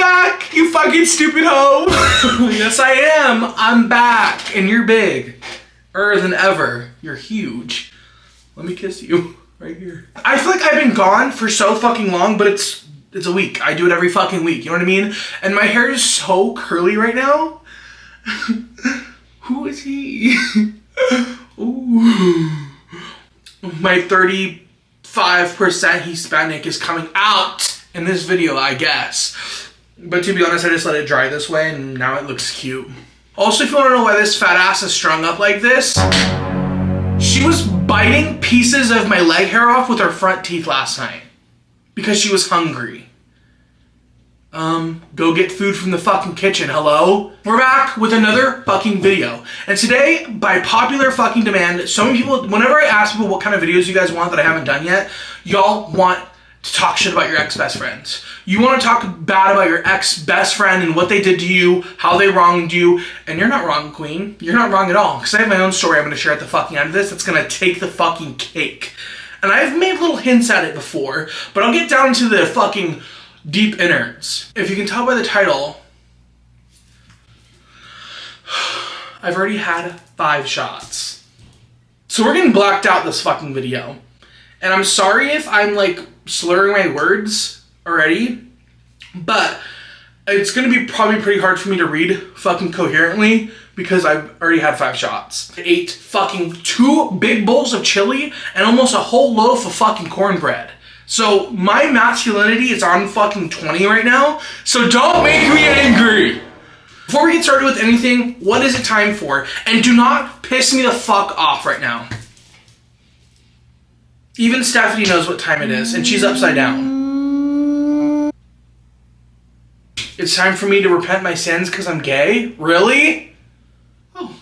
back, you fucking stupid hoe. Yes, I am. I'm back. And you're big-er than ever. You're huge. Let me kiss you right here. I feel like I've been gone for so fucking long, but it's a week. I do it every fucking week. You know what I mean? And my hair is so curly right now. Who is he? Ooh. My 35% Hispanic is coming out in this video, I guess. But to be honest, I just let it dry this way and now it looks cute. Also, if you want to know why this fat ass is strung up like this, she was biting pieces of my leg hair off with her front teeth last night because she was hungry. Go get food from the fucking kitchen, hello? We're back with another fucking video. And today, by popular fucking demand, so many people, whenever I ask people what kind of videos you guys want that I haven't done yet, y'all want to talk shit about your ex-best friends. You want to talk bad about your ex-best friend and what they did to you, how they wronged you, and you're not wrong, queen. You're not wrong at all. Because I have my own story I'm going to share at the fucking end of this that's going to take the fucking cake. And I've made little hints at it before, but I'll get down to the fucking deep innards. If you can tell by the title, I've already had 5 shots. So we're getting blacked out this fucking video. And I'm sorry if I'm like slurring my words already, but it's gonna be probably pretty hard for me to read fucking coherently because I've already had 5 shots. I ate fucking 2 big bowls of chili and almost a whole loaf of fucking cornbread. So my masculinity is on fucking 20 right now, so don't make me angry. Before we get started with anything, what is it time for? And do not piss me the fuck off right now. Even Stephanie knows what time it is, and she's upside down. It's time for me to repent my sins because I'm gay? Really? Oh.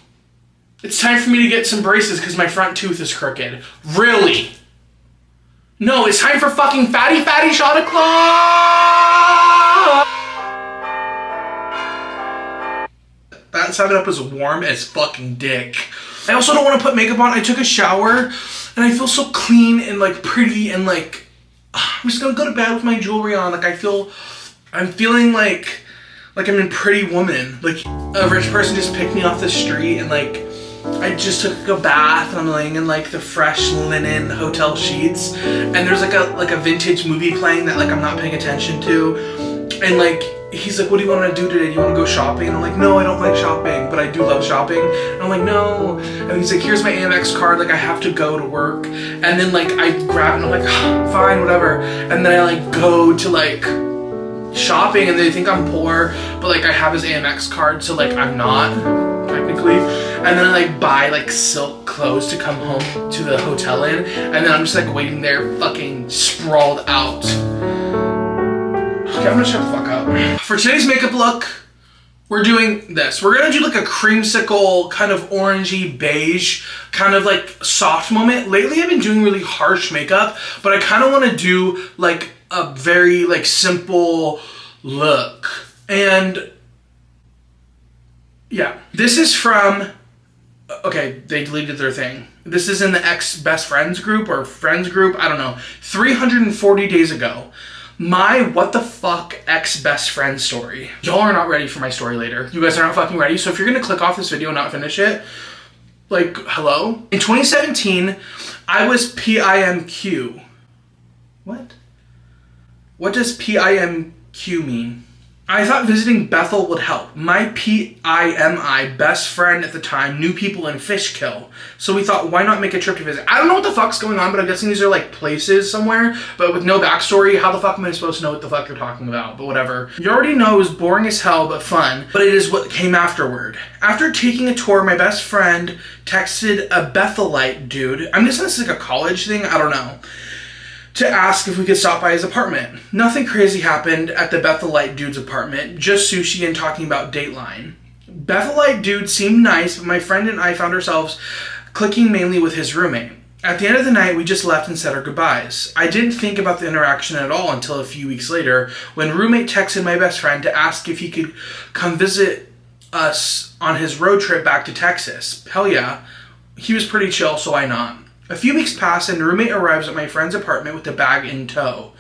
It's time for me to get some braces because my front tooth is crooked. Really? No, it's time for fucking fatty shot o'clock! That 7-Up is warm as fucking dick. I also don't want to put makeup on. I took a shower and I feel so clean and like pretty and like I'm just gonna go to bed with my jewelry on. Like I'm feeling like I'm in Pretty Woman. Like a rich person just picked me off the street and like I just took a bath and I'm laying in like the fresh linen hotel sheets and there's like a vintage movie playing that like I'm not paying attention to and like he's like, what do you want to do today? Do you want to go shopping? And I'm like, no, I don't like shopping, but I do love shopping. And I'm like, no. And he's like, here's my Amex card. Like, I have to go to work. And then, like, I grab it and I'm like, oh, fine, whatever. And then I, like, go to, like, shopping and they think I'm poor, but, like, I have his Amex card, so, like, I'm not, technically. And then I, like, buy, like, silk clothes to come home to the hotel in. And then I'm just, like, waiting there fucking sprawled out. Okay, I'm gonna shut the fuck up. For today's makeup look, we're doing this. We're gonna do like a creamsicle, kind of orangey beige, kind of like soft moment. Lately I've been doing really harsh makeup, but I kind of want to do like a very like simple look. And yeah, this is from, okay, they deleted their thing. This is in the ex-best friends group or friends group, I don't know, 340 days ago. My what the fuck ex-best friend story. Y'all are not ready for my story later. You guys are not fucking ready. So if you're gonna click off this video and not finish it, like, hello? In 2017, I was PIMQ. What? What does PIMQ mean? I thought visiting Bethel would help. My PIMI best friend at the time knew people in Fishkill. So we thought, why not make a trip to visit? I don't know what the fuck's going on, but I'm guessing these are like places somewhere, but with no backstory. How the fuck am I supposed to know what the fuck you're talking about? But whatever. You already know it was boring as hell, but fun. But it is what came afterward. After taking a tour, my best friend texted a Bethelite dude. I'm guessing this is like a college thing, I don't know, to ask if we could stop by his apartment. Nothing crazy happened at the Bethelite dude's apartment, just sushi and talking about Dateline. Bethelite dude seemed nice, but my friend and I found ourselves clicking mainly with his roommate. At the end of the night, we just left and said our goodbyes. I didn't think about the interaction at all until a few weeks later, when roommate texted my best friend to ask if he could come visit us on his road trip back to Texas. Hell yeah. He was pretty chill, so why not? A few weeks pass and the roommate arrives at my friend's apartment with a bag in tow.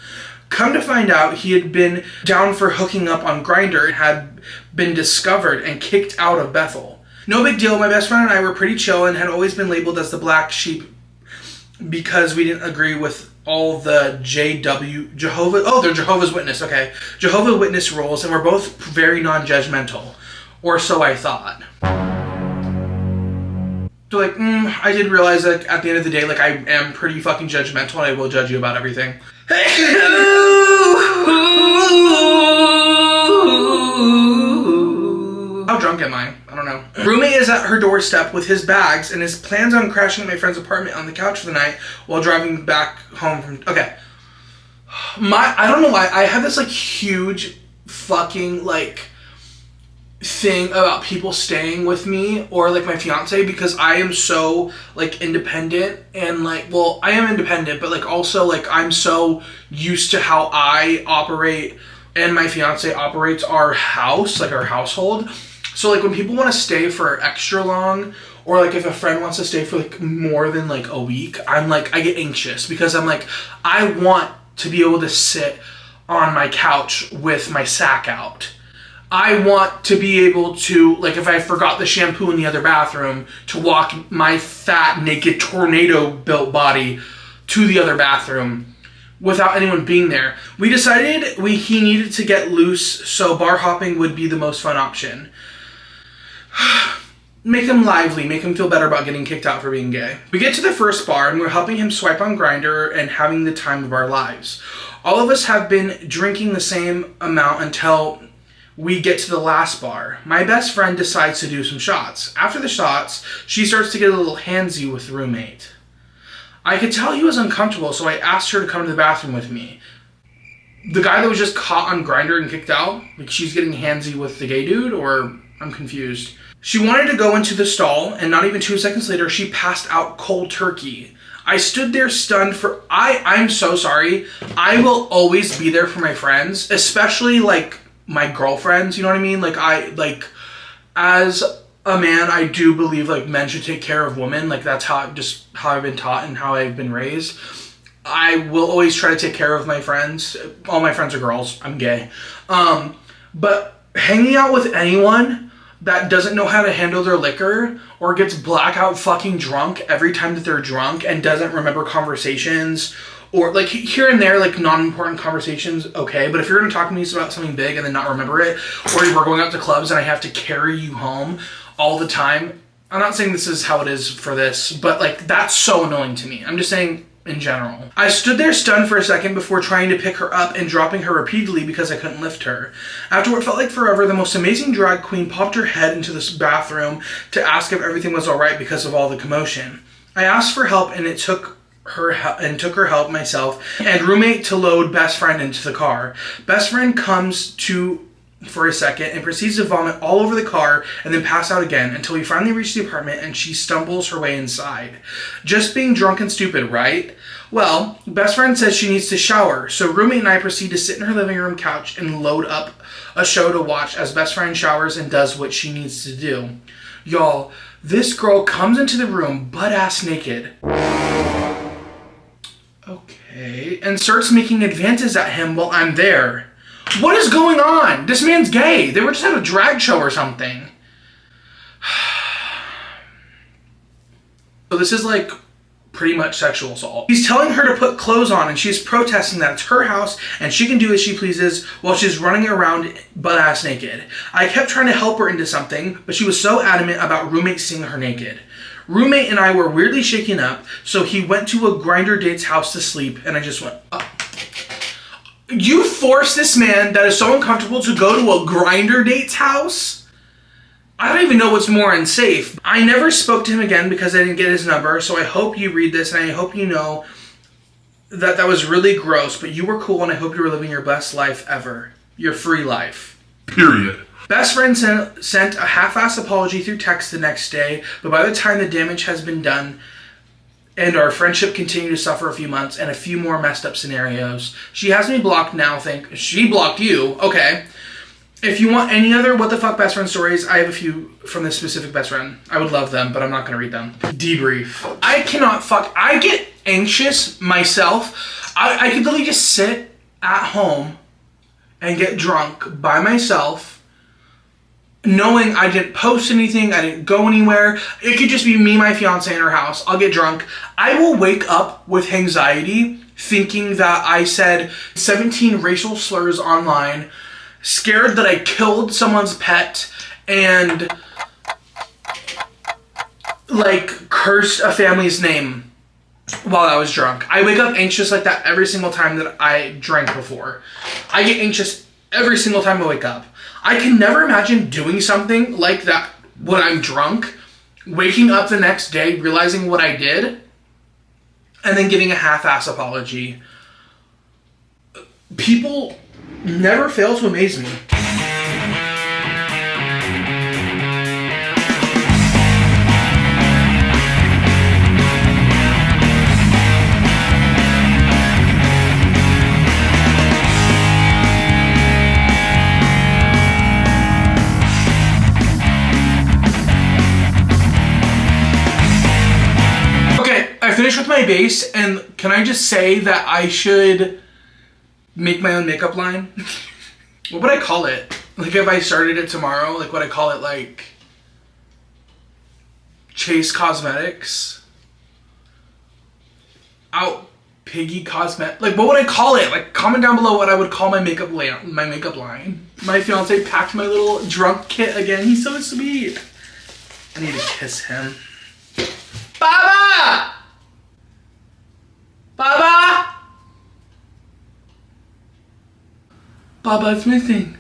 Come to find out, he had been down for hooking up on Grindr and had been discovered and kicked out of Bethel. No big deal, my best friend and I were pretty chill and had always been labeled as the black sheep because we didn't agree with all the they're Jehovah's Witness, okay. Jehovah's Witness rules, and we're both very non-judgmental. Or so I thought. So like, I did realize that at the end of the day, like, I am pretty fucking judgmental and I will judge you about everything. How drunk am I? I don't know. Roommate is at her doorstep with his bags and his plans on crashing at my friend's apartment on the couch for the night while driving back home from... Okay. I don't know why, I have this, like, huge fucking, like... thing about people staying with me or like my fiance because I am so like independent and like, well, I am independent, but like also like I'm so used to how I operate and my fiance operates our house, like our household. So like when people want to stay for extra long or like if a friend wants to stay for like more than like a week, I'm like, I get anxious because I'm like, I want to be able to sit on my couch with my sack out. I want to be able to, like, if I forgot the shampoo in the other bathroom, to walk my fat, naked, tornado-built body to the other bathroom without anyone being there. We decided he needed to get loose, so bar hopping would be the most fun option. Make him lively, make him feel better about getting kicked out for being gay. We get to the first bar, and we're helping him swipe on Grindr and having the time of our lives. All of us have been drinking the same amount until... we get to the last bar. My best friend decides to do some shots. After the shots, she starts to get a little handsy with the roommate. I could tell he was uncomfortable, so I asked her to come to the bathroom with me. The guy that was just caught on Grindr and kicked out, like she's getting handsy with the gay dude, or I'm confused. She wanted to go into the stall, and not even 2 seconds later, she passed out cold turkey. I stood there stunned for... I'm so sorry. I will always be there for my friends, especially like... my girlfriends, you know what I mean? Like, as a man, I do believe, like, men should take care of women. Like, that's how I've been taught and how I've been raised. I will always try to take care of my friends. All my friends are girls. I'm gay. But hanging out with anyone that doesn't know how to handle their liquor or gets blackout fucking drunk every time that they're drunk and doesn't remember conversations... or, like, here and there, like, non-important conversations, okay. But if you're going to talk to me about something big and then not remember it, or we're going out to clubs and I have to carry you home all the time. I'm not saying this is how it is for this, but, like, that's so annoying to me. I'm just saying in general. I stood there stunned for a second before trying to pick her up and dropping her repeatedly because I couldn't lift her. After what felt like forever, the most amazing drag queen popped her head into this bathroom to ask if everything was alright because of all the commotion. I asked for help and took her help myself and roommate to load best friend into the car. Best friend comes to for a second and proceeds to vomit all over the car and then pass out again until we finally reach the apartment and she stumbles her way inside. Just being drunk and stupid, right? Well, best friend says she needs to shower, so roommate and I proceed to sit in her living room couch and load up a show to watch as best friend showers and does what she needs to do. Y'all, this girl comes into the room butt-ass naked. Okay, and starts making advances at him while I'm there. What is going on? This man's gay. They were just at a drag show or something. So this is like pretty much sexual assault. He's telling her to put clothes on and she's protesting that it's her house and she can do as she pleases while she's running around butt-ass naked. I kept trying to help her into something, but she was so adamant about roommate seeing her naked. Roommate and I were weirdly shaken up, so he went to a Grindr date's house to sleep, and I just went, oh. You forced this man that is so uncomfortable to go to a Grindr date's house? I don't even know what's more unsafe. I never spoke to him again because I didn't get his number, so I hope you read this, and I hope you know that that was really gross, but you were cool, and I hope you were living your best life ever. Your free life. Period. Best friend sent a half-assed apology through text the next day, but by the time the damage has been done and our friendship continued to suffer a few months and a few more messed up scenarios, she has me blocked now. She blocked you. Okay. If you want any other what the fuck best friend stories, I have a few from this specific best friend. I would love them, but I'm not going to read them. Debrief. I get anxious myself. I could literally just sit at home and get drunk by myself, knowing I didn't post anything, I didn't go anywhere. It could just be me, my fiance, in her house. I'll get drunk. I will wake up with anxiety thinking that I said 17 racial slurs online, scared that I killed someone's pet, and like cursed a family's name while I was drunk. I wake up anxious like that every single time that I drank before. I get anxious every single time I wake up. I can never imagine doing something like that when I'm drunk, waking up the next day, realizing what I did, and then giving a half-ass apology. People never fail to amaze me. I finished with my base, and can I just say that I should make my own makeup line? What would I call it? Like, if I started it tomorrow, like, would I call it, like, Chase Cosmetics? Out Piggy Cosmet. Like, what would I call it? Like, comment down below what I would call my makeup line. My fiance packed my little drunk kit again. He's so sweet. I need to kiss him. Baba! Baba! Baba's missing.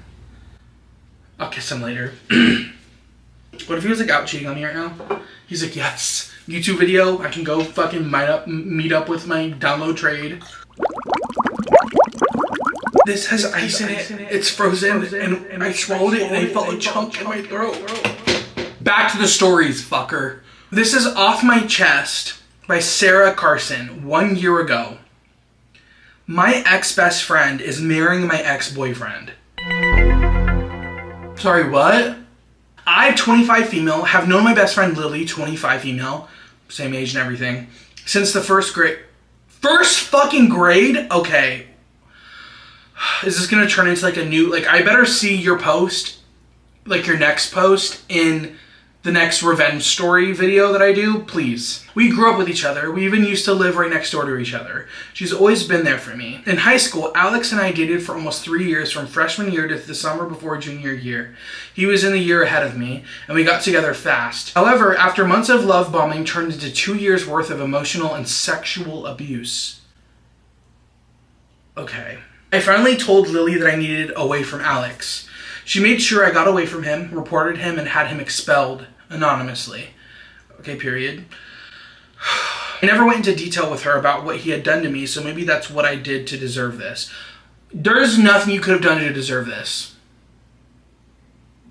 I'll kiss him later. What if he was like out cheating on me right now? He's like, yes, YouTube video. I can go fucking meet up with my download trade. This has ice in it. It's frozen, and I swallowed it and I felt a chunk in my throat. Back to the stories, fucker. This is Off My Chest by Sarah Carson. 1 year ago. My ex-best friend is marrying my ex-boyfriend. Sorry, what? I, 25 female, have known my best friend Lily, 25 female, same age and everything, since the first grade. First fucking grade? Okay. Is this gonna turn into like a new, like, I better see your post, like your next post in the next revenge story video that I do, please. We grew up with each other. We even used to live right next door to each other. She's always been there for me. In high school, Alex and I dated for almost 3 years, from freshman year to the summer before junior year. He was in the year ahead of me, and we got together fast. However, after months of love bombing turned into 2 years worth of emotional and sexual abuse. Okay. I finally told Lily that I needed away from Alex. She made sure I got away from him, reported him, and had him expelled anonymously. Okay, period. I never went into detail with her about what he had done to me, so maybe that's what I did to deserve this. There's nothing you could have done to deserve this.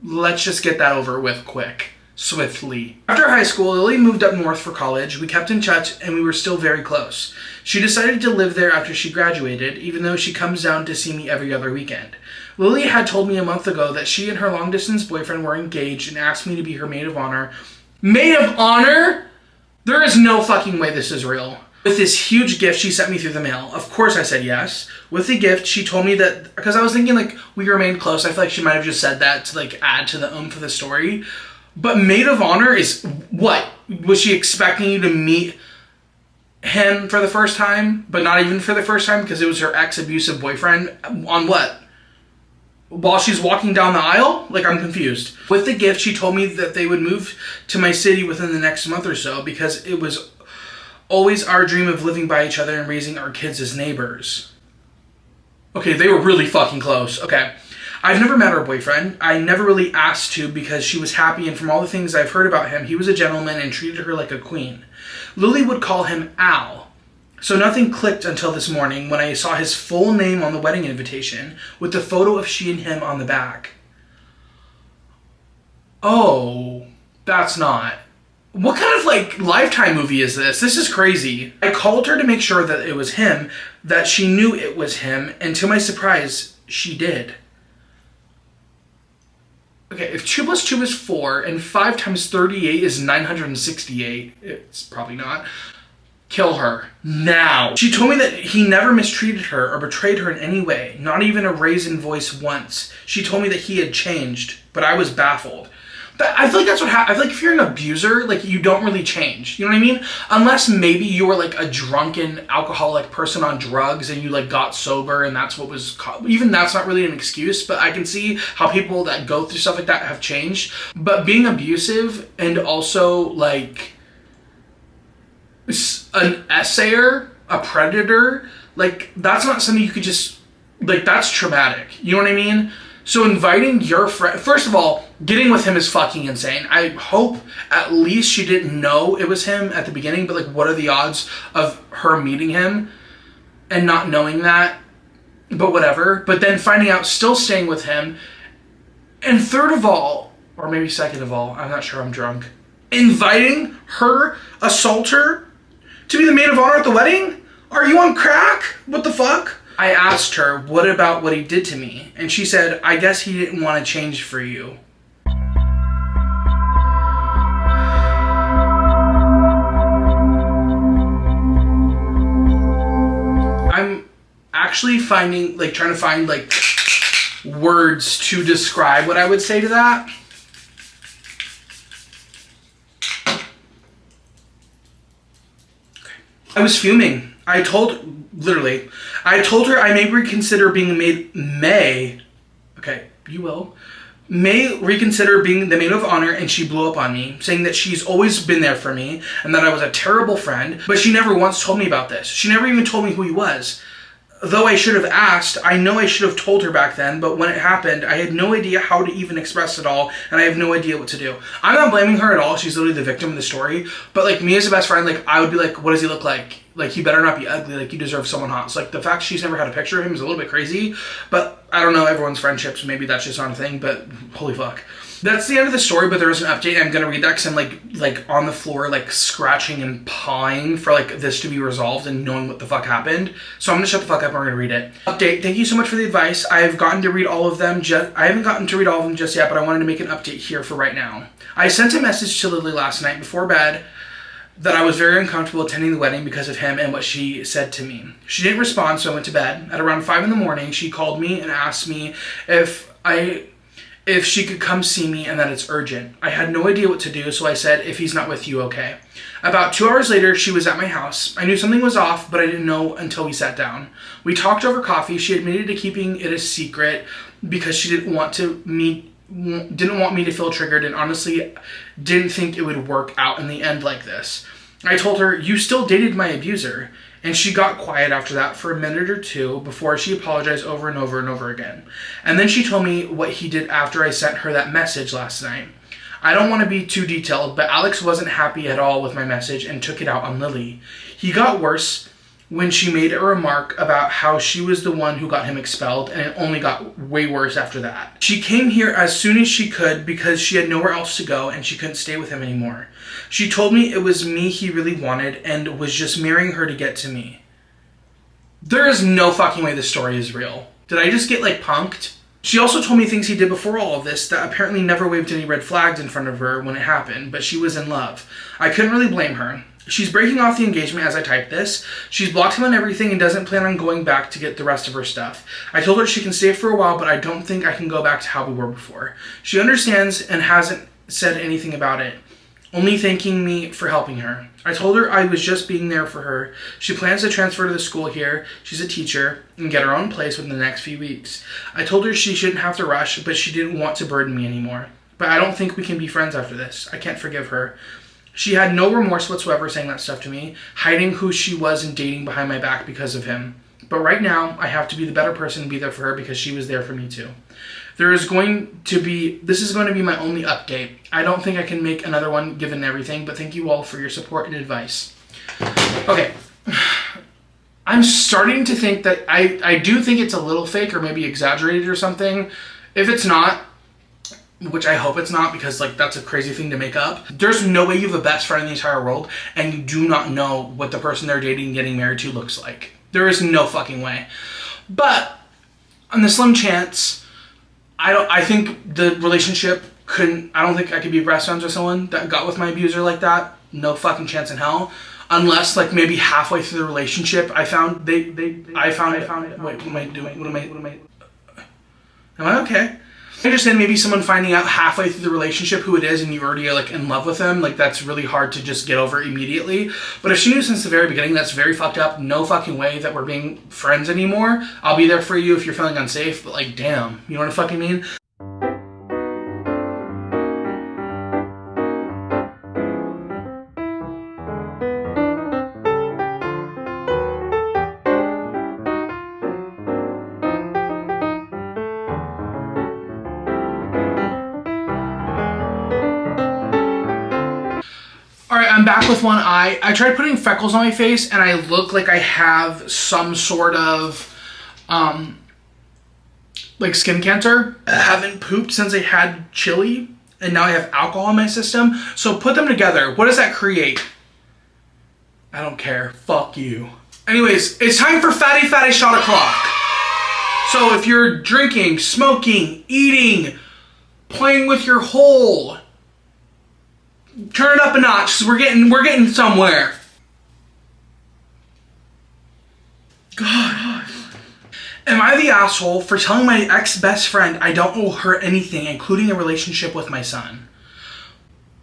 Let's just get that over with quick. Swiftly. After high school, Lily moved up north for college. We kept in touch, and we were still very close. She decided to live there after she graduated, even though she comes down to see me every other weekend. Lily had told me a month ago that she and her long-distance boyfriend were engaged and asked me to be her maid of honor. Maid of honor? There is no fucking way this is real. With this huge gift she sent me through the mail. Of course I said yes. With the gift, she told me that, because I was thinking like we remained close, I feel like she might have just said that to like add to the oomph of the story. But maid of honor is what? Was she expecting you to meet him for the first time, but not even for the first time because it was her ex-abusive boyfriend? On what? While she's walking down the aisle? Like, I'm confused. With the gift, she told me that they would move to my city within the next month or so because it was always our dream of living by each other and raising our kids as neighbors. Okay, they were really fucking close. Okay. I've never met her boyfriend. I never really asked to because she was happy, and from all the things I've heard about him, he was a gentleman and treated her like a queen. Lily would call him Al. So nothing clicked until this morning when I saw his full name on the wedding invitation with the photo of she and him on the back. Oh, that's not. What kind of like Lifetime movie is this? This is crazy. I called her to make sure that it was him, that she knew it was him, and to my surprise, she did. Okay, if 2 plus 2 is 4 and 5 times 38 is 968, it's probably not. kill her. Now. She told me that he never mistreated her or betrayed her in any way, not even a raised voice once. She told me that he had changed, but I was baffled. I feel like that's what happens. I feel like if you're an abuser, like, you don't really change. You know what I mean? Unless maybe you were like a drunken alcoholic person on drugs and you like got sober and that's what was even that's not really an excuse, but I can see how people that go through stuff like that have changed. But being abusive and also like an essayer, a predator, like, that's not something you could just, like, that's traumatic. You know what I mean? So inviting your friend, first of all, getting with him is fucking insane. I hope at least she didn't know it was him at the beginning, but like, what are the odds of her meeting him and not knowing that? But whatever. But then finding out, still staying with him. And third of all, or maybe second of all, I'm not sure, I'm drunk, inviting her assaulter to be the maid of honor at the wedding? Are you on crack? What the fuck? I asked her, what about what he did to me? And she said, I guess he didn't want to change for you. I'm actually trying to find like words to describe what I would say to that. I was fuming. I told her I may reconsider being reconsider being the maid of honor, and she blew up on me, saying that she's always been there for me and that I was a terrible friend, but she never once told me about this. She never even told me who he was. Though I should have asked, I know I should have told her back then, but when it happened, I had no idea how to even express it all, and I have no idea what to do. I'm not blaming her at all. She's literally the victim of the story. But like, me as a best friend, like, I would be like, what does he look like? Like, he better not be ugly. Like, you deserve someone hot. So like, the fact she's never had a picture of him is a little bit crazy. But I don't know, everyone's friendships, maybe that's just not a thing, but holy fuck. That's the end of the story, but there is an update. I'm gonna read that because I'm like on the floor, like scratching and pawing for like this to be resolved and knowing what the fuck happened. So I'm gonna shut the fuck up and we're gonna read it. Update. Thank you so much for the advice. I've gotten to read all of them. I haven't gotten to read all of them just yet, but I wanted to make an update here for right now. I sent a message to Lily last night before bed that I was very uncomfortable attending the wedding because of him and what she said to me. She didn't respond, so I went to bed. At around 5 a.m, she called me and asked me if she could come see me and that it's urgent. I had no idea what to do, so I said, if he's not with you, okay. About 2 hours later, she was at my house. I knew something was off, but I didn't know until we sat down. We talked over coffee. She admitted to keeping it a secret because she didn't want me to feel triggered, and honestly didn't think it would work out in the end like this. I told her, you still dated my abuser. And she got quiet after that for a minute or two before she apologized over and over and over again. And then she told me what he did after I sent her that message last night. I don't want to be too detailed, but Alex wasn't happy at all with my message and took it out on Lily. He got worse when she made a remark about how she was the one who got him expelled, and it only got way worse after that. She came here as soon as she could because she had nowhere else to go and she couldn't stay with him anymore. She told me it was me he really wanted and was just marrying her to get to me. There is no fucking way this story is real. Did I just get like punked? She also told me things he did before all of this that apparently never waved any red flags in front of her when it happened, but she was in love. I couldn't really blame her. She's breaking off the engagement as I type this. She's blocked him on everything and doesn't plan on going back to get the rest of her stuff. I told her she can stay for a while, but I don't think I can go back to how we were before. She understands and hasn't said anything about it, only thanking me for helping her. I told her I was just being there for her. She plans to transfer to the school here, she's a teacher, and get her own place within the next few weeks. I told her she shouldn't have to rush, but she didn't want to burden me anymore. But I don't think we can be friends after this. I can't forgive her. She had no remorse whatsoever saying that stuff to me, hiding who she was and dating behind my back because of him. But right now, I have to be the better person and be there for her because she was there for me too. This is going to be my only update. I don't think I can make another one given everything, but thank you all for your support and advice. Okay. I'm starting to think that I do think it's a little fake or maybe exaggerated or something. If it's not, which I hope it's not because like that's a crazy thing to make up. There's no way you have a best friend in the entire world and you do not know what the person they're dating and getting married to looks like. There is no fucking way. But on the slim chance, I think the relationship I don't think I could be best friends with someone that got with my abuser like that. No fucking chance in hell. unless like maybe halfway through the relationship I found wait, what am I doing? Am I okay? I understand maybe someone finding out halfway through the relationship who it is and you're already like in love with them, like that's really hard to just get over immediately. But if she knew since the very beginning, that's very fucked up. No fucking way that we're being friends anymore. I'll be there for you if you're feeling unsafe, but like damn, you know what I fucking mean? Alright, I'm back with one eye. I tried putting freckles on my face and I look like I have some sort of, like skin cancer. I haven't pooped since I had chili and now I have alcohol in my system. So put them together. What does that create? I don't care. Fuck you. Anyways, it's time for Fatty Shot O'Clock. So if you're drinking, smoking, eating, playing with your hole, turn it up a notch, because we're getting somewhere. God. Am I the asshole for telling my ex-best friend I don't owe her anything, including a relationship with my son?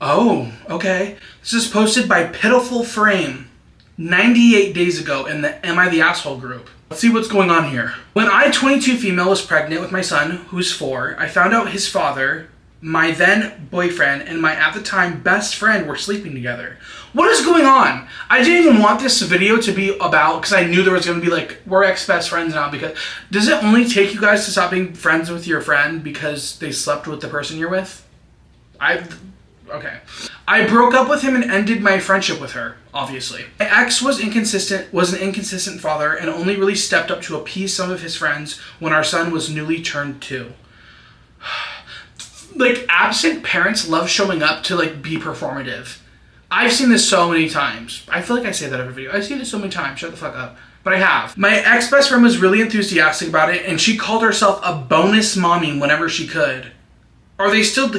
Oh, okay. This is posted by Pitiful Frame 98 days ago in the Am I the Asshole group. Let's see what's going on here. When I, 22 female, was pregnant with my son, who's 4, I found out his father, my then boyfriend, and my at the time best friend were sleeping together. What is going on? I didn't even want this video to be about, because I knew there was going to be like, we're ex-best friends now, because does it only take you guys to stop being friends with your friend because they slept with the person you're with? Okay. I broke up with him and ended my friendship with her, obviously. My ex was an inconsistent father and only really stepped up to appease some of his friends when our son was newly turned 2. Like, absent parents love showing up to, like, be performative. I've seen this so many times. I feel like I say that every video. I've seen this so many times. Shut the fuck up. But I have. My ex-best friend was really enthusiastic about it, and she called herself a bonus mommy whenever she could. Are they still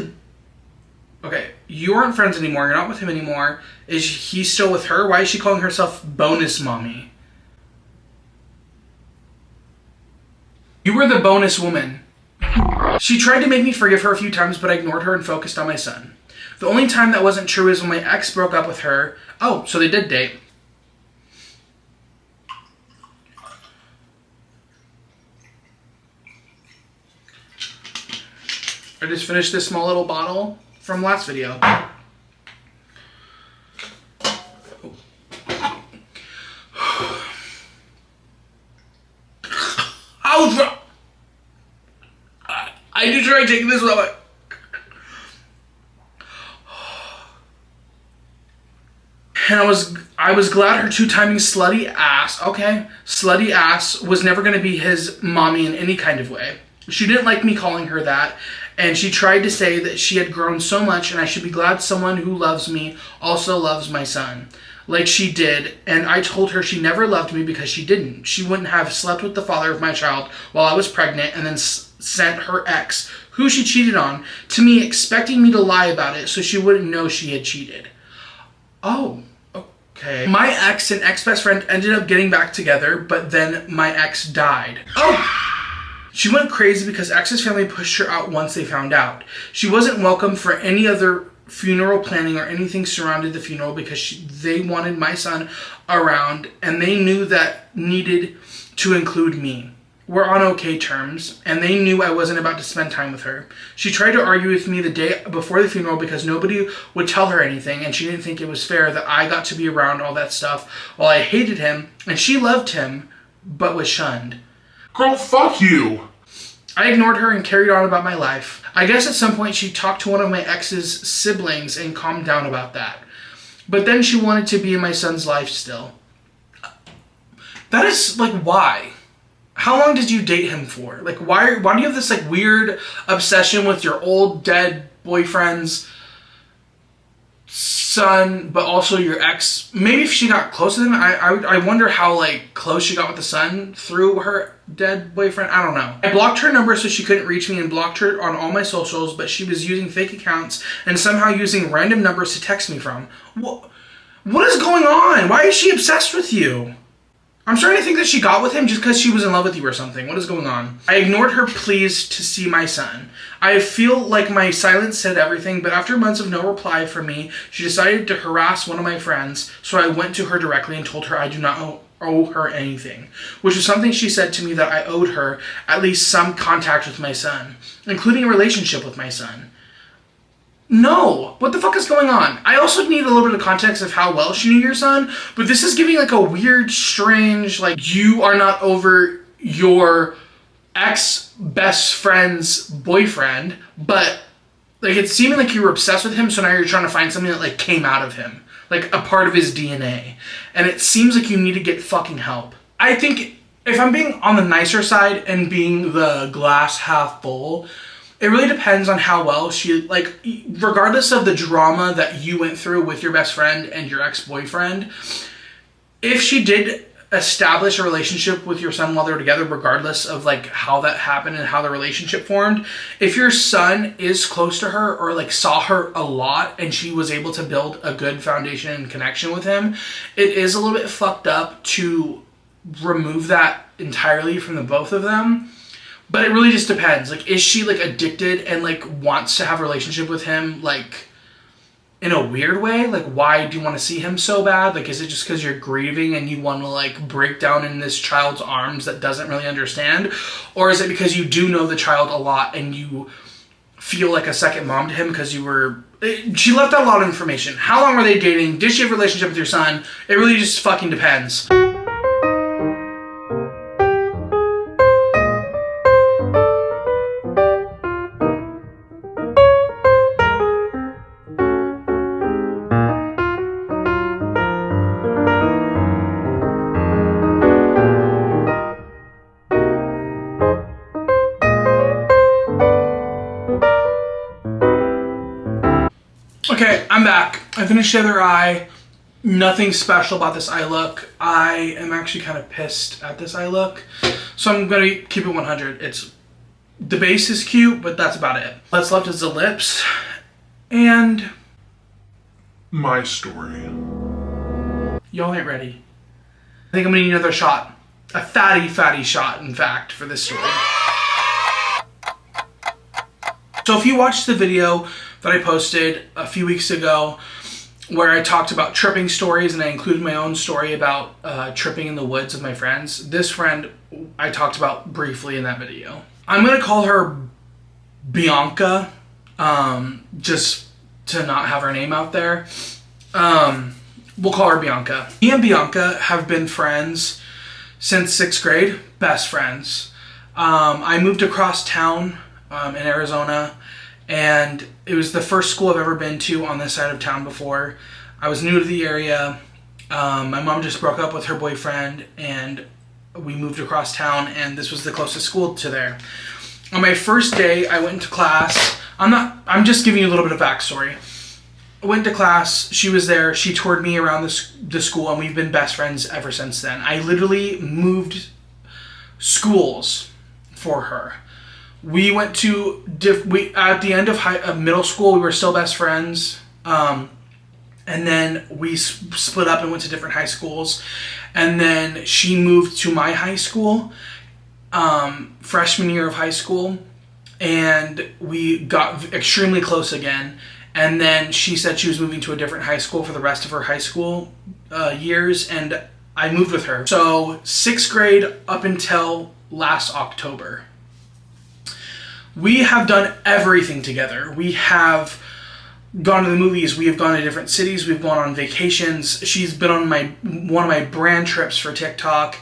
Okay, you aren't friends anymore. You're not with him anymore. Is he still with her? Why is she calling herself bonus mommy? You were the bonus woman. She tried to make me forgive her a few times, but I ignored her and focused on my son. The only time that wasn't true is when my ex broke up with her. Oh, so they did date. I just finished this small little bottle from last video. I need to try taking this without And I was glad her two-timing slutty ass, okay, slutty ass was never going to be his mommy in any kind of way. She didn't like me calling her that, and she tried to say that she had grown so much and I should be glad someone who loves me also loves my son. Like she did, and I told her she never loved me because she didn't. She wouldn't have slept with the father of my child while I was pregnant and then sent her ex, who she cheated on, to me expecting me to lie about it so she wouldn't know she had cheated. Oh, okay. My ex and ex-best friend ended up getting back together, but then my ex died. Oh! She went crazy because ex's family pushed her out once they found out. She wasn't welcome for any other funeral planning or anything surrounded the funeral because they wanted my son around and they knew that needed to include me. We're on okay terms and they knew I wasn't about to spend time with her. She tried to argue with me the day before the funeral because nobody would tell her anything and she didn't think it was fair that I got to be around all that stuff while I hated him and she loved him but was shunned. Girl, fuck you! I ignored her and carried on about my life. I guess at some point she talked to one of my ex's siblings and calmed down about that. But then she wanted to be in my son's life still. That is, like, why? How long did you date him for? Like, why do you have this, like, weird obsession with your old dead boyfriend's son, but also your ex? Maybe if she got close to him, I wonder how, like, close she got with the son through her dead boyfriend. I don't know. I blocked her number so she couldn't reach me and blocked her on all my socials, but she was using fake accounts and somehow using random numbers to text me from. What is going on? Why is she obsessed with you? I'm starting to think that she got with him just because she was in love with you or something. What is going on? I ignored her pleas to see my son. I feel like my silence said everything, but after months of no reply from me, she decided to harass one of my friends, so I went to her directly and told her I do not owe her anything, which was something she said to me that I owed her at least some contact with my son, including a relationship with my son. No, what the fuck is going on? I also need a little bit of context of how well she knew your son, but this is giving like a weird, strange, like you are not over your ex-best friend's boyfriend, but like it's seeming like you were obsessed with him, so now you're trying to find something that like came out of him, like a part of his DNA, and it seems like you need to get fucking help. I think if I'm being on the nicer side and being the glass half full, it really depends on how well she, like, regardless of the drama that you went through with your best friend and your ex-boyfriend, if she did establish a relationship with your son while they were together, regardless of, like, how that happened and how the relationship formed, if your son is close to her or, like, saw her a lot and she was able to build a good foundation and connection with him, it is a little bit fucked up to remove that entirely from the both of them. But it really just depends. Like, is she, like, addicted and, like, wants to have a relationship with him, like, in a weird way? Like, why do you want to see him so bad? Like, is it just because you're grieving and you want to, like, break down in this child's arms that doesn't really understand? Or is it because you do know the child a lot and you feel like a second mom to him because you were... She left out a lot of information. How long were they dating? Did she have a relationship with your son? It really just fucking depends. Okay, I'm back. I finished the other eye. Nothing special about this eye look. I am actually kind of pissed at this eye look. So I'm going to keep it 100. The base is cute, but that's about it. What's left is the lips. And... my story. y'all ain't ready. I think I'm going to need another shot. A fatty shot, in fact, for this story. So if you watched the video that I posted a few weeks ago where I talked about tripping stories and I included my own story about tripping in the woods with my friends, this friend I talked about briefly in that video. I'm going to call her Bianca, just to not have her name out there. We'll call her Bianca. Me and Bianca have been friends since 6th grade, best friends. I moved across town in Arizona, and it was the first school I've ever been to on this side of town before. I was new to the area. My mom just broke up with her boyfriend, and we moved across town, and this was the closest school to there. On my first day, I went into class. I'm just giving you a little bit of backstory. I went to class, she was there, she toured me around the school, and we've been best friends ever since then. I literally moved schools for her. We went to, at the end of middle school, we were still best friends. And then we split up and went to different high schools. And then she moved to my high school, freshman year of high school. And we got extremely close again. And then she said she was moving to a different high school for the rest of her high school years. And I moved with her. So 6th grade up until last October. We have done everything together. We have gone to the movies. We have gone to different cities. We've gone on vacations. She's been on one of my brand trips for TikTok.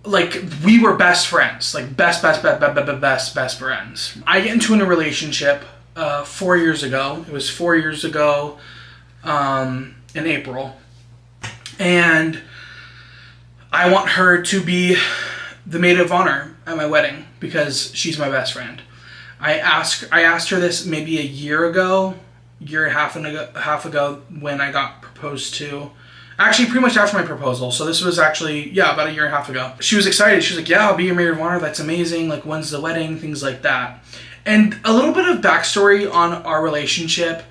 Like, we were best friends. Like, best friends. I get into a relationship 4 years ago. It was 4 years ago in April. And I want her to be the maid of honor at my wedding because she's my best friend. I asked her this maybe a year and a half ago when I got proposed to. Actually, pretty much after my proposal. So this was actually, about a year and a half ago. She was excited. She was like, yeah, I'll be your maid of honor. That's amazing. Like, when's the wedding? Things like that. And a little bit of backstory on our relationship.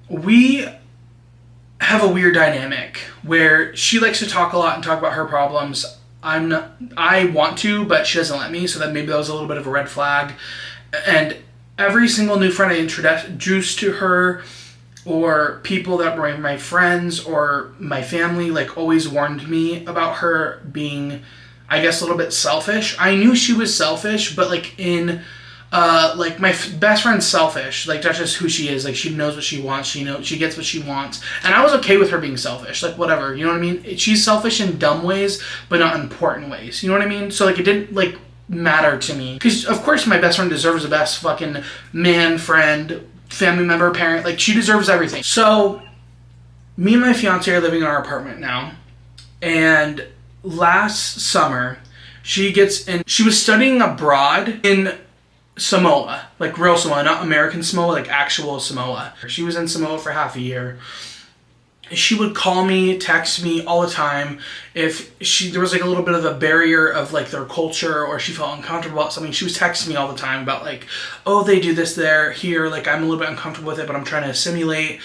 We have a weird dynamic where she likes to talk a lot and talk about her problems. I want to, but she doesn't let me, so that maybe that was a little bit of a red flag. And every single new friend I introduced to her, or people that were my friends or my family, like, always warned me about her being, I guess, a little bit selfish. I knew she was selfish, but like like my best friend's selfish. Like, that's just who she is. Like, she knows what she wants. She gets what she wants, and I was okay with her being selfish. Like, whatever, you know what I mean? She's selfish in dumb ways, but not important ways. You know what I mean? So like, it didn't like matter to me, because of course my best friend deserves the best fucking man, friend, family member, parent. Like, she deserves everything. So me and my fiance are living in our apartment now, and last summer she was studying abroad in Samoa, like real Samoa, not American Samoa, like actual Samoa. She was in Samoa for half a year. She would call me, text me all the time. If there was like a little bit of a barrier of like their culture, or she felt uncomfortable about something, she was texting me all the time about like, oh, they do this there, here, like I'm a little bit uncomfortable with it, but I'm trying to assimilate.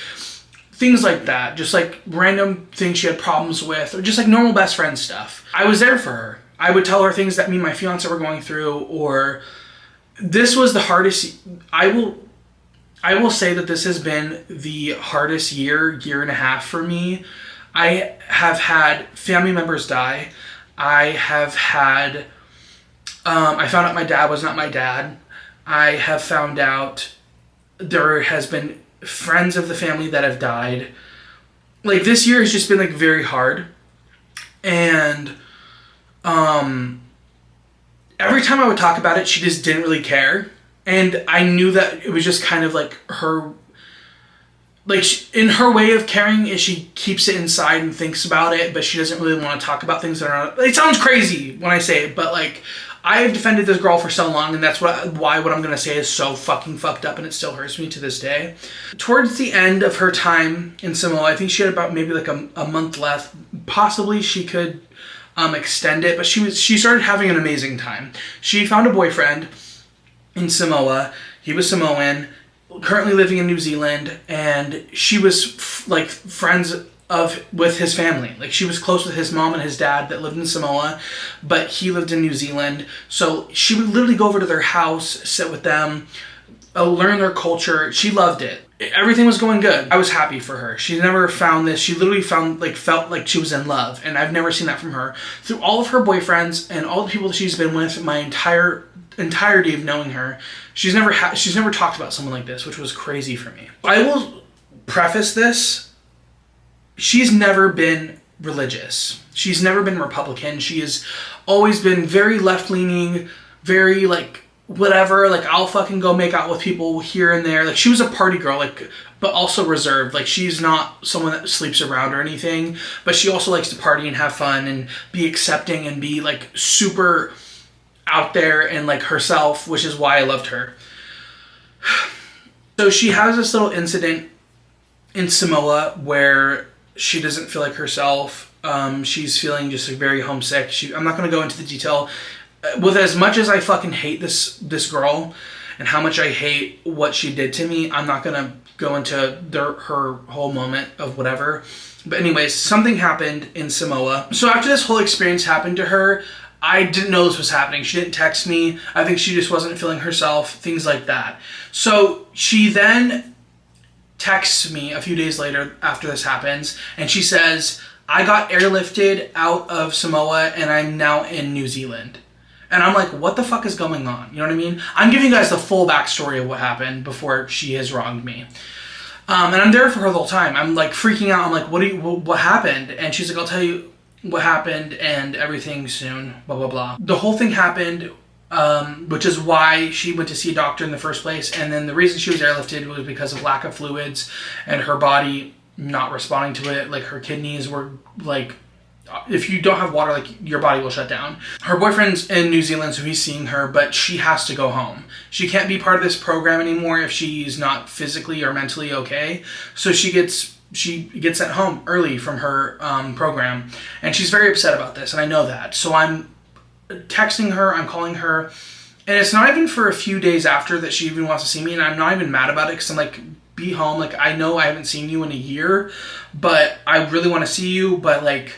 Things like that, just like random things she had problems with, or just like normal best friend stuff. I was there for her. I would tell her things that me and my fiance were going through, or this was the hardest. I will say that this has been the hardest year and a half for me. I have had family members die. I have had, I found out my dad was not my dad. I have found out there has been friends of the family that have died. Like, this year has just been like very hard. And, every time I would talk about it, she just didn't really care. And I knew that it was just kind of like her, like, in her way of caring is she keeps it inside and thinks about it, but she doesn't really want to talk about things that are not, it sounds crazy when I say it, but like, I have defended this girl for so long, and that's why what I'm going to say is so fucking fucked up, and it still hurts me to this day. Towards the end of her time in Samoa, I think she had about maybe like a month left. Possibly she could extend it, but she started having an amazing time. She found a boyfriend in Samoa. He was Samoan, currently living in New Zealand, and she was like friends with his family. Like, she was close with his mom and his dad that lived in Samoa, but he lived in New Zealand. So she would literally go over to their house, sit with them, learn their culture. She loved it. Everything was going good. I was happy for her. She never found this. She literally felt like she was in love, and I've never seen that from her. Through all of her boyfriends and all the people that she's been with, my entirety of knowing her, she's never talked about someone like this, which was crazy for me. I will preface this. She's never been religious. She's never been Republican. She has always been very left-leaning, very like whatever, like I'll fucking go make out with people here and there. Like, she was a party girl, like, but also reserved. Like, she's not someone that sleeps around or anything, but she also likes to party and have fun and be accepting and be like super out there and like herself, which is why I loved her. So she has this little incident in Samoa where she doesn't feel like herself. She's feeling just like very homesick. I'm not going to go into the detail. With as much as I fucking hate this girl and how much I hate what she did to me, I'm not going to go into her whole moment of whatever. But anyways, something happened in Samoa. So after this whole experience happened to her, I didn't know this was happening. She didn't text me. I think she just wasn't feeling herself, things like that. So she then texts me a few days later after this happens, and she says, I got airlifted out of Samoa and I'm now in New Zealand. And I'm like, what the fuck is going on? You know what I mean? I'm giving you guys the full backstory of what happened before she has wronged me. And I'm there for her the whole time. I'm like freaking out. I'm like, what happened? And she's like, I'll tell you what happened and everything soon, blah, blah, blah. The whole thing happened, which is why she went to see a doctor in the first place. And then the reason she was airlifted was because of lack of fluids and her body not responding to it. Like, her kidneys were like, if you don't have water, like, your body will shut down. Her boyfriend's in New Zealand, so he's seeing her, but she has to go home. She can't be part of this program anymore if she's not physically or mentally okay. So she gets sent home early from her program, and she's very upset about this, and I know that. So I'm texting her, I'm calling her, and it's not even for a few days after that she even wants to see me, and I'm not even mad about it, because I'm like, be home. Like, I know I haven't seen you in a year, but I really want to see you, but like,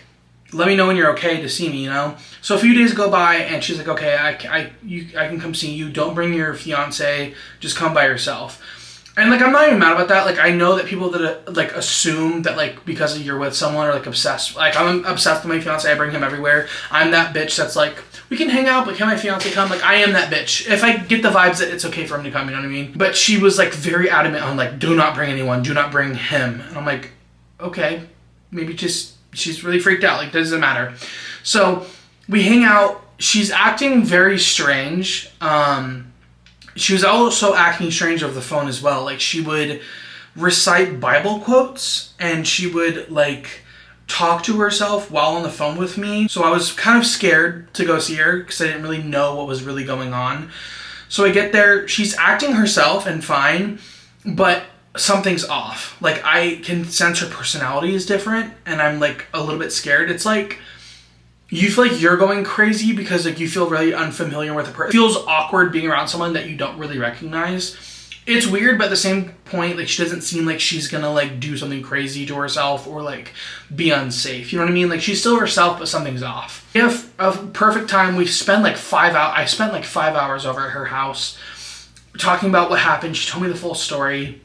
let me know when you're okay to see me, you know? So a few days go by, and she's like, okay, I can come see you. Don't bring your fiance. Just come by yourself. And like, I'm not even mad about that. Like, I know that people that like assume that like because you're with someone or like obsessed. Like, I'm obsessed with my fiance. I bring him everywhere. I'm that bitch that's like, we can hang out, but can my fiance come? Like, I am that bitch. If I get the vibes that it's okay for him to come, you know what I mean? But she was like very adamant on like, do not bring anyone. Do not bring him. And I'm like, okay, maybe just, she's really freaked out. Like, doesn't matter. So we hang out. She's acting very strange. She was also acting strange over the phone as well. Like, she would recite Bible quotes, and she would like talk to herself while on the phone with me. So I was kind of scared to go see her because I didn't really know what was really going on. So I get there. She's acting herself and fine, but something's off. Like, I can sense her personality is different, and I'm like a little bit scared. It's like you feel like you're going crazy because like you feel really unfamiliar with a person. It feels awkward being around someone that you don't really recognize. It's weird, but at the same point, like, she doesn't seem like she's gonna like do something crazy to herself or like be unsafe. You know what I mean? Like, she's still herself, but something's off. We have a perfect time. We spend like 5 hours. I spent like 5 hours over at her house talking about what happened. She told me the full story.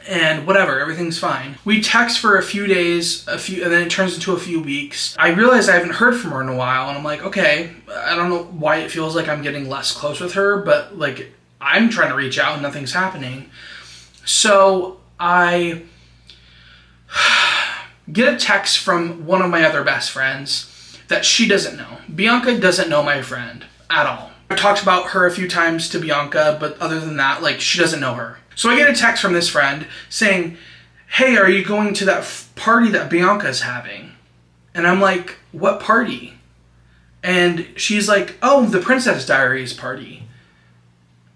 And whatever, everything's fine. We text for a few days, and then it turns into a few weeks. I realize I haven't heard from her in a while, and I'm like, okay, I don't know why it feels like I'm getting less close with her, but like, I'm trying to reach out and nothing's happening. So I get a text from one of my other best friends that she doesn't know. Bianca doesn't know my friend at all. I talked about her a few times to Bianca, but other than that, like, she doesn't know her. So I get a text from this friend saying, hey, are you going to that party that Bianca's having? And I'm like, what party? And she's like, oh, the Princess Diaries party.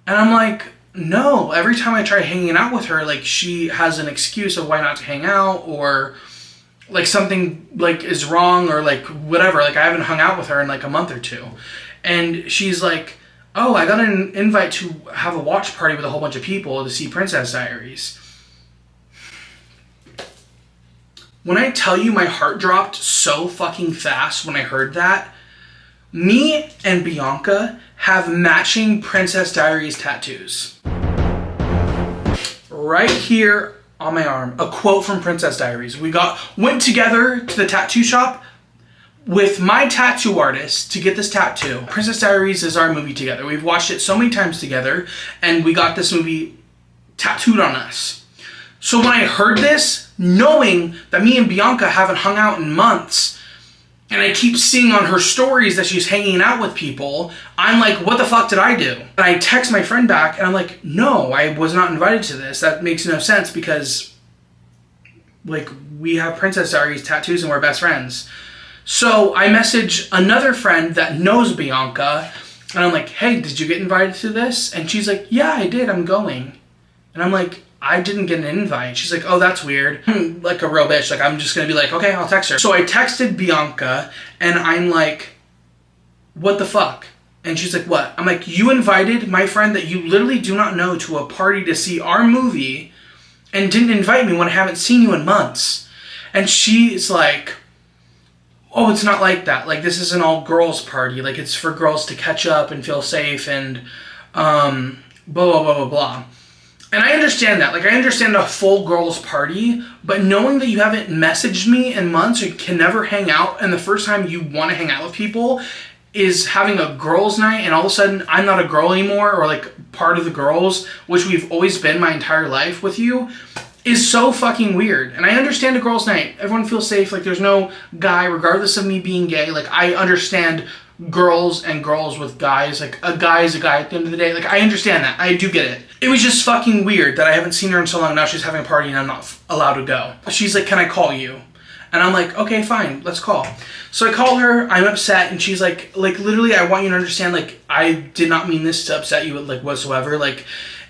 And I'm like, no, every time I try hanging out with her, like, she has an excuse of why not to hang out, or like something like is wrong, or like whatever. Like, I haven't hung out with her in like a month or two. And she's like, oh, I got an invite to have a watch party with a whole bunch of people to see Princess Diaries. When I tell you my heart dropped so fucking fast when I heard that, me and Bianca have matching Princess Diaries tattoos. Right here on my arm, a quote from Princess Diaries. We went together to the tattoo shop with my tattoo artist to get this tattoo. Princess Diaries is our movie together. We've watched it so many times together, and we got this movie tattooed on us. So when I heard this, knowing that me and Bianca haven't hung out in months, and I keep seeing on her stories that she's hanging out with people, I'm like, what the fuck did I do? And I text my friend back, and I'm like, no, I was not invited to this. That makes no sense because, like, we have Princess Diaries tattoos and we're best friends. So I message another friend that knows Bianca, and I'm like, hey, did you get invited to this? And she's like, yeah, I did, I'm going. And I'm like, I didn't get an invite. She's like, oh, that's weird. Like a real bitch. Like, I'm just gonna be like, okay, I'll text her. So I texted Bianca, and I'm like, what the fuck? And she's like, what? I'm like, you invited my friend that you literally do not know to a party to see our movie, and didn't invite me when I haven't seen you in months. And she's like, oh, it's not like that. Like, this is an all-girls party. Like, it's for girls to catch up and feel safe and blah, blah, blah, blah, blah. And I understand that. Like, I understand a full girls party, but knowing that you haven't messaged me in months or can never hang out, and the first time you want to hang out with people is having a girls' night, and all of a sudden I'm not a girl anymore, or like part of the girls, which we've always been my entire life with you, is so fucking weird. And I understand a girls' night. Everyone feels safe. Like, there's no guy, regardless of me being gay. Like, I understand girls and girls with guys. Like, a guy is a guy at the end of the day. Like, I understand that. I do get it. It was just fucking weird that I haven't seen her in so long. Now she's having a party and I'm not allowed to go. She's like, can I call you? And I'm like, okay, fine, let's call. So I call her, I'm upset, and she's like, literally, I want you to understand, like, I did not mean this to upset you, like, whatsoever. Like,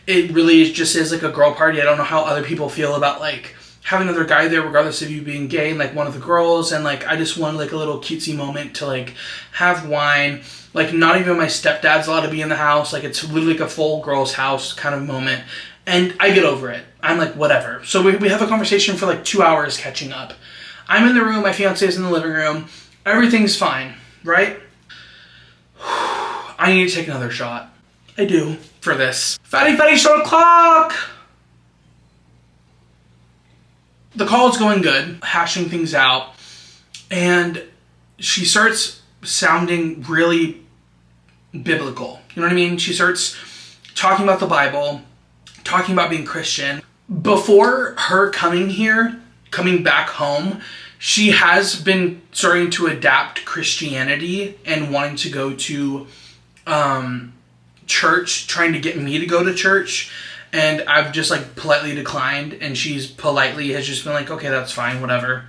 it really just is like a girl party. I don't know how other people feel about like having another guy there, regardless of you being gay and like one of the girls. And like, I just wanted like a little cutesy moment to like have wine. Like, not even my stepdad's allowed to be in the house. Like, it's literally like a full girl's house kind of moment. And I get over it. I'm like, whatever. So we have a conversation for like 2 hours catching up. I'm in the room, my fiance is in the living room. Everything's fine, right? I need to take another shot. I do, for this. Fatty shot o'clock! The call is going good, hashing things out. And she starts sounding really biblical. You know what I mean? She starts talking about the Bible, talking about being Christian. Before her coming back home, she has been starting to adapt Christianity and wanting to go to church, trying to get me to go to church. And I've just like politely declined, and she's politely has just been like, okay, that's fine, whatever.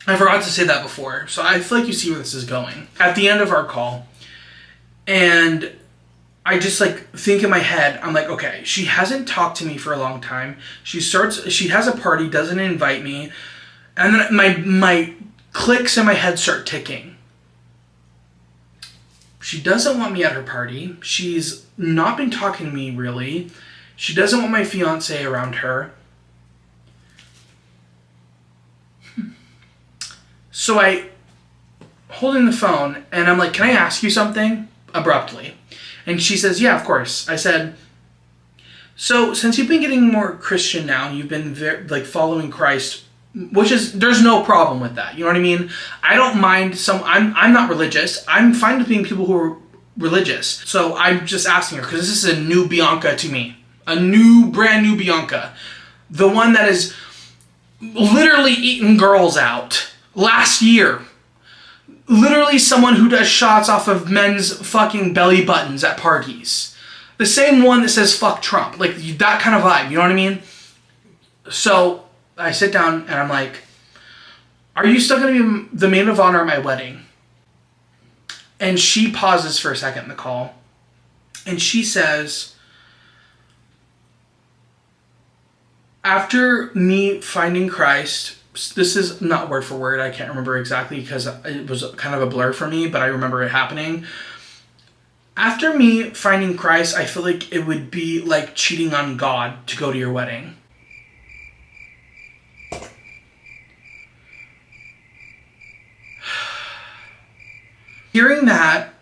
I forgot to say that before, so I feel like you see where this is going. At the end of our call, and I just like think in my head, I'm like, okay, she hasn't talked to me for a long time. She has a party, doesn't invite me, and then my clicks in my head start ticking. She doesn't want me at her party. She's not been talking to me really. She doesn't want my fiance around her. So I holding the phone and I'm like, can I ask you something? Abruptly. And she says, yeah, of course. I said, so since you've been getting more Christian now, you've been following Christ, which is, there's no problem with that. You know what I mean? I don't mind I'm not religious. I'm fine with being people who are religious. So I'm just asking her, because this is a new Bianca to me. A brand new Bianca. The one that is literally eating girls out. Last year. Literally someone who does shots off of men's fucking belly buttons at parties. The same one that says fuck Trump. Like that kind of vibe, you know what I mean? So I sit down and I'm like, are you still going to be the maid of honor at my wedding? And she pauses for a second in the call. And she says, after me finding Christ, this is not word for word, I can't remember exactly because it was kind of a blur for me, but I remember it happening. After me finding Christ, I feel like it would be like cheating on God to go to your wedding. Hearing that,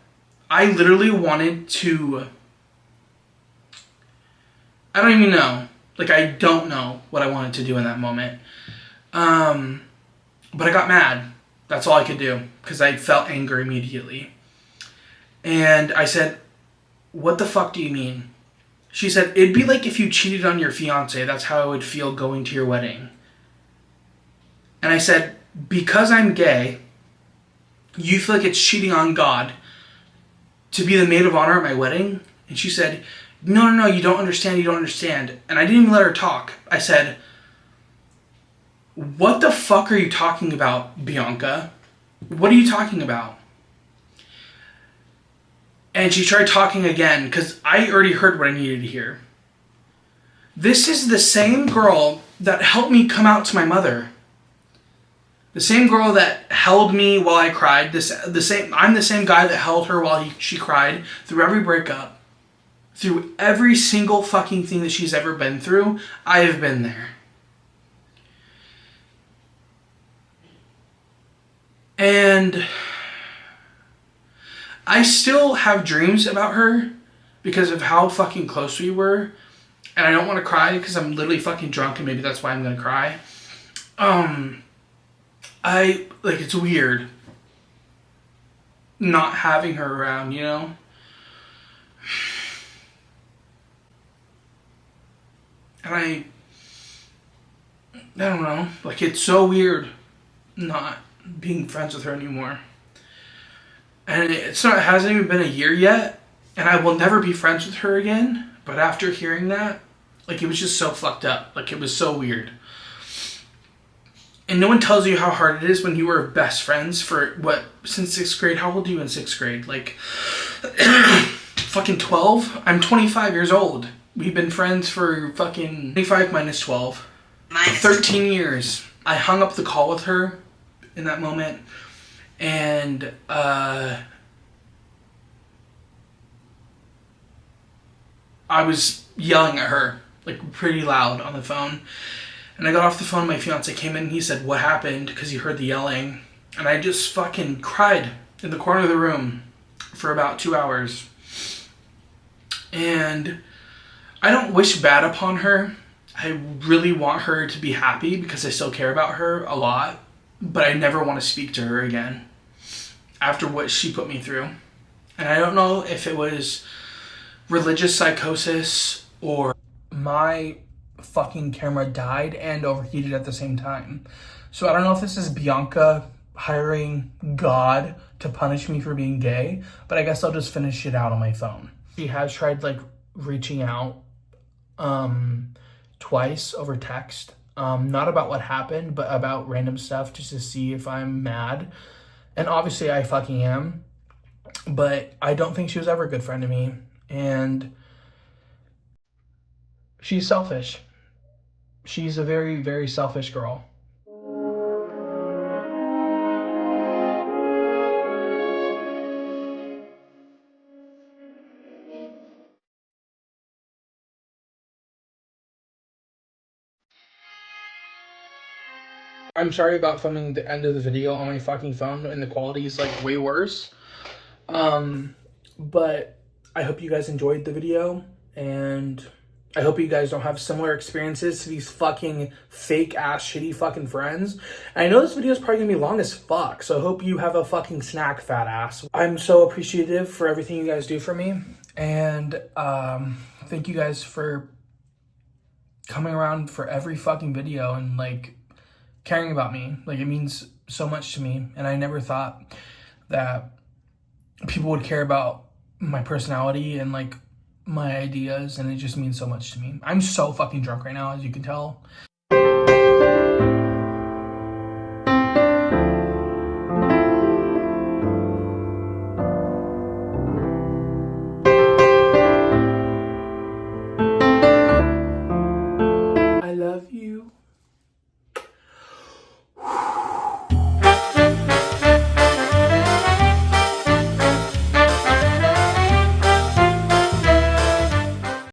I literally wanted to... I don't even know. Like, I don't know what I wanted to do in that moment. But I got mad. That's all I could do. Because I felt anger immediately. And I said, what the fuck do you mean? She said, it'd be like if you cheated on your fiance. That's how I would feel going to your wedding. And I said, because I'm gay, you feel like it's cheating on God to be the maid of honor at my wedding? And she said, no, you don't understand. And I didn't even let her talk. I said, what the fuck are you talking about, Bianca? What are you talking about? And she tried talking again, because I already heard what I needed to hear. This is the same girl that helped me come out to my mother. The same girl that held me while I cried. I'm the same guy that held her while she cried through every breakup. Through every single fucking thing that she's ever been through, I have been there. And I still have dreams about her because of how fucking close we were. And I don't want to cry because I'm literally fucking drunk and maybe that's why I'm going to cry. It's weird not having her around, you know? And I don't know, like it's so weird not being friends with her anymore. And it hasn't even been a year yet, and I will never be friends with her again, but after hearing that, like it was just so fucked up, like it was so weird. And no one tells you how hard it is when you were best friends for, since 6th grade? How old are you in 6th grade? Like, fucking 12? I'm 25 years old. We've been friends for fucking 25 minus 12. 13 years. I hung up the call with her in that moment, and I was yelling at her like pretty loud on the phone. And I got off the phone, my fiance came in and he said, what happened? Because he heard the yelling. And I just fucking cried in the corner of the room for about 2 hours. And I don't wish bad upon her. I really want her to be happy because I still care about her a lot. But I never want to speak to her again after what she put me through. And I don't know if it was religious psychosis or my fucking camera died and overheated at the same time. So I don't know if this is Bianca hiring God to punish me for being gay, but I guess I'll just finish it out on my phone. She has tried like reaching out twice over text, not about what happened, but about random stuff just to see if I'm mad. And obviously I fucking am, but I don't think she was ever a good friend to me. And she's selfish. She's a very, very selfish girl. I'm sorry about filming the end of the video on my fucking phone and the quality is like way worse. But I hope you guys enjoyed the video and I hope you guys don't have similar experiences to these fucking fake ass shitty fucking friends. And I know this video is probably gonna be long as fuck, so I hope you have a fucking snack, fat ass. I'm so appreciative for everything you guys do for me. And thank you guys for coming around for every fucking video and like caring about me. Like, it means so much to me. And I never thought that people would care about my personality and like my ideas, and it just means so much to me. I'm so fucking drunk right now, as you can tell.